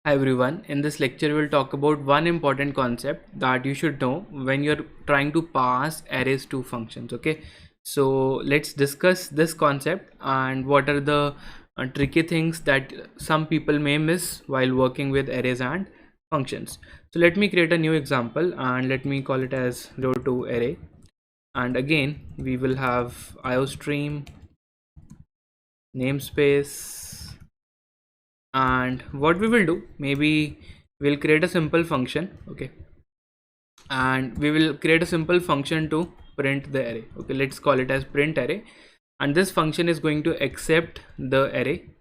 Hi everyone, in this lecture we'll talk about one important concept that you should know when you're trying to pass arrays to functions. Okay, so let's discuss this concept and what are the tricky things that some people may miss while working with arrays and functions. So let me create a new example and let me call it as row2 array, and again we will have iostream namespace. And what we will do, maybe we'll create a simple function. Okay, and we will create a simple function to print the array. Okay, let's call it as print array, and this function is going to accept the array,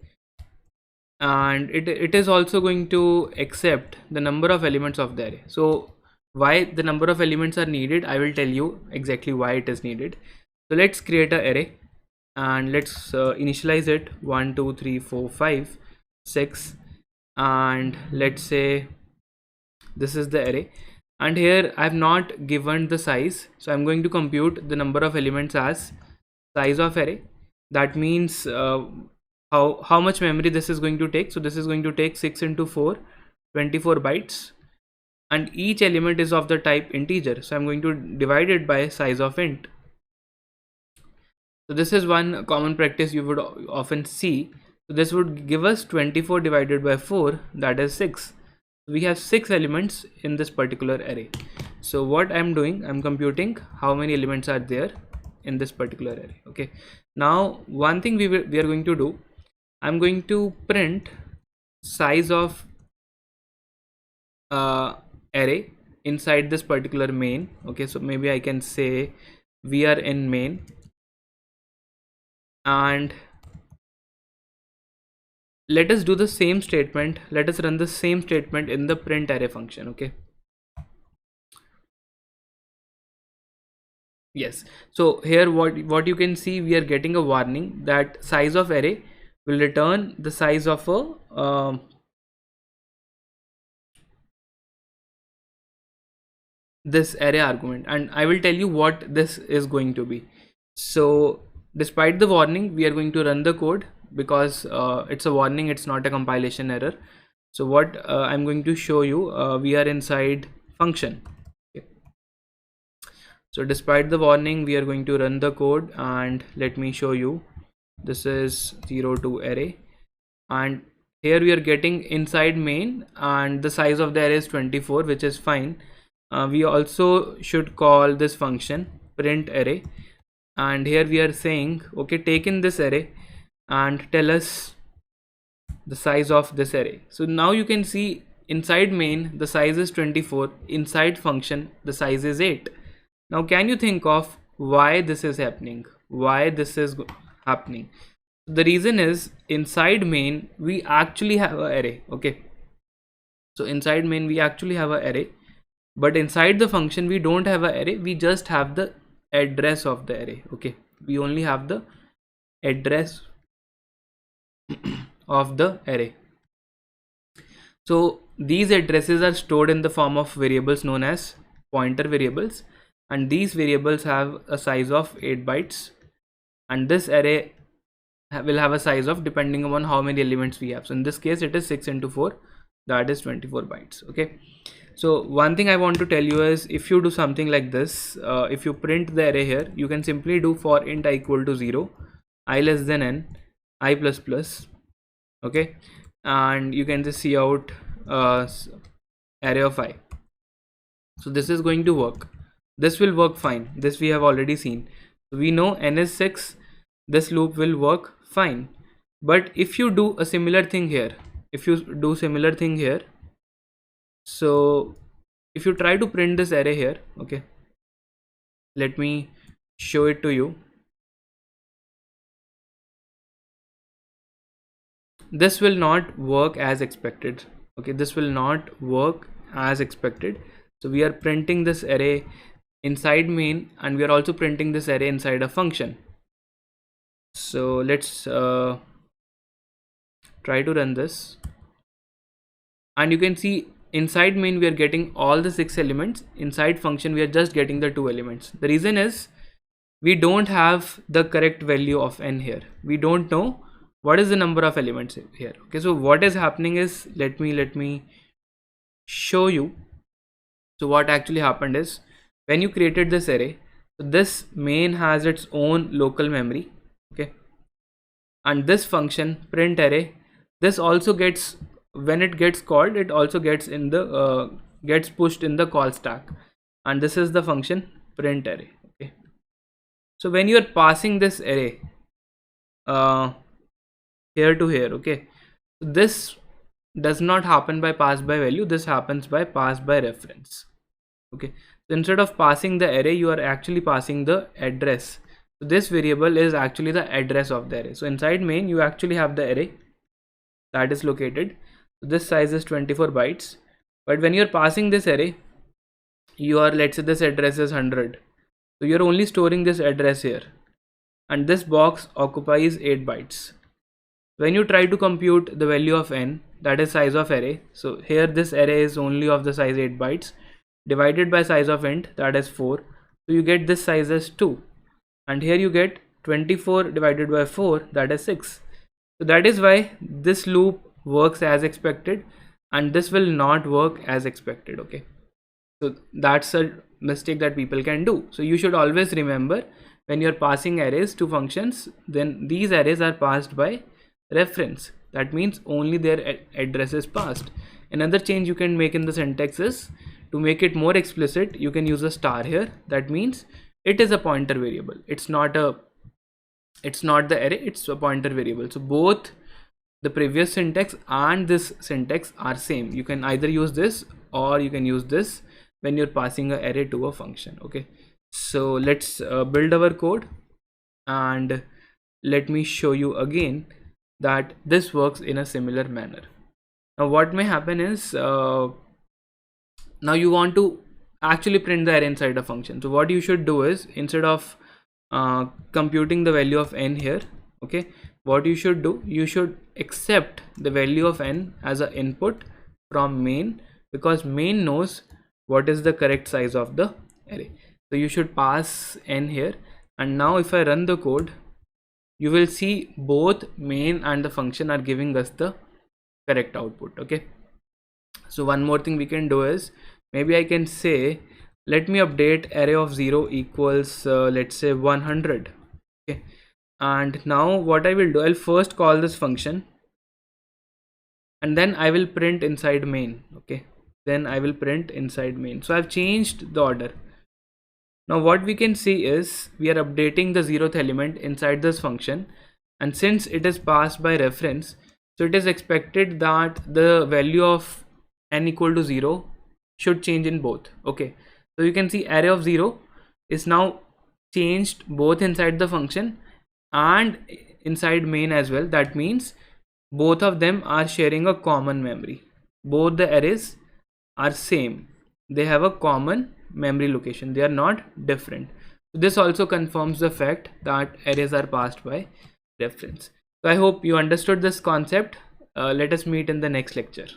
and it is also going to accept the number of elements of the array. So why the number of elements are needed, I will tell you exactly why it is needed. So let's create an array and let's initialize it 1 2 3 4 5 6, and let's say this is the array, and here I have not given the size, so I'm going to compute the number of elements as size of array. That means how much memory this is going to take. So this is going to take 6 into 4, 24 bytes, and each element is of the type integer, so I'm going to divide it by size of int. So this is one common practice you would often see. So this would give us 24 divided by 4, that is 6. We have 6 elements in this particular array. So what I'm doing, I'm computing how many elements are there in this particular array. Okay, now one thing we are going to do, I'm going to print size of array inside this particular main. Okay, so maybe I can say we are in main, and let us do the same statement. Let us run the same statement in the print array function. Okay, yes, so here what you can see, we are getting a warning that size of array will return the size of a this array argument, and I will tell you what this is going to be. So despite the warning, we are going to run the code because it's a warning, it's not a compilation error. So what I'm going to show you, we are inside function. Okay. So despite the warning, we are going to run the code, and let me show you. This is 0 to array, and here we are getting inside main, and the size of the array is 24, which is fine. We also should call this function print array, and here we are saying, okay, take in this array and tell us the size of this array. So now you can see inside main the size is 24, inside function the size is 8. Now can you think of why this is happening? Why this is happening? The reason is inside main we actually have an array. Okay, so inside main we actually have an array, but inside the function we don't have an array, we just have the address of the array. Okay, we only have the address of the array. So these addresses are stored in the form of variables known as pointer variables, and these variables have a size of 8 bytes, and this array will have a size of, depending upon how many elements we have. So in this case it is 6 into 4, that is 24 bytes. Okay, so one thing I want to tell you is, if you do something like this, if you print the array here, you can simply do for int I equal to 0, I less than n, I plus plus. Okay, and you can just see out array of I. So this is going to work. This will work fine. This we have already seen. We know n is 6. This loop will work fine. But if you do a similar thing here, so if you try to print this array here, okay, let me show it to you. This will not work as expected. Okay, this will not work as expected. So we are printing this array inside main, and we are also printing this array inside a function. So let's try to run this, and you can see inside main we are getting all the 6 elements. Inside function we are just getting the 2 elements. The reason is we don't have the correct value of n here. We don't know what is the number of elements here. Okay, so what is happening is, let me show you. So what actually happened is, when you created this array, so this main has its own local memory. Okay, and this function print array, this also gets, when it gets called, it also gets in the gets pushed in the call stack, and this is the function print array. Okay, so when you are passing this array here to here, okay, this does not happen by pass by value, this happens by pass by reference. Okay, so instead of passing the array, you are actually passing the address. So this variable is actually the address of the array. So inside main, you actually have the array that is located. So this size is 24 bytes. But when you're passing this array, you are, let's say this address is 100. So you're only storing this address here. And this box occupies 8 bytes. When you try to compute the value of n, that is size of array. So here this array is only of the size 8 bytes. Divided by size of int, that is 4. So you get this size as 2. And here you get 24 divided by 4, that is 6. So that is why this loop works as expected and this will not work as expected. Okay, so that's a mistake that people can do. So you should always remember, when you're passing arrays to functions, then these arrays are passed by reference. That means only their address is passed. Another change you can make in the syntax is, to make it more explicit, you can use a star here. That means it is a pointer variable. It's not the array, it's a pointer variable. So both the previous syntax and this syntax are same. You can either use this or you can use this when you're passing an array to a function. Okay, so let's build our code, and let me show you again that this works in a similar manner. Now what may happen is, now you want to actually print the array inside a function. So what you should do is, instead of computing the value of n here, okay, what you should do, you should accept the value of n as an input from main, because main knows what is the correct size of the array. So you should pass n here, and now if I run the code, you will see both main and the function are giving us the correct output. Okay, so one more thing we can do is, maybe I can say, let me update array of 0 equals let's say 100. Okay, and now what I will do, I'll first call this function and then I will print inside main. Okay, then I will print inside main. So I've changed the order. Now what we can see is, we are updating the 0th element inside this function, and since it is passed by reference, so it is expected that the value of n equal to 0 should change in both. Okay, so you can see array of 0 is now changed both inside the function and inside main as well. That means both of them are sharing a common memory. Both the arrays are same, they have a common memory location, they are not different. This also confirms the fact that arrays are passed by reference. So I hope you understood this concept. Let us meet in the next lecture.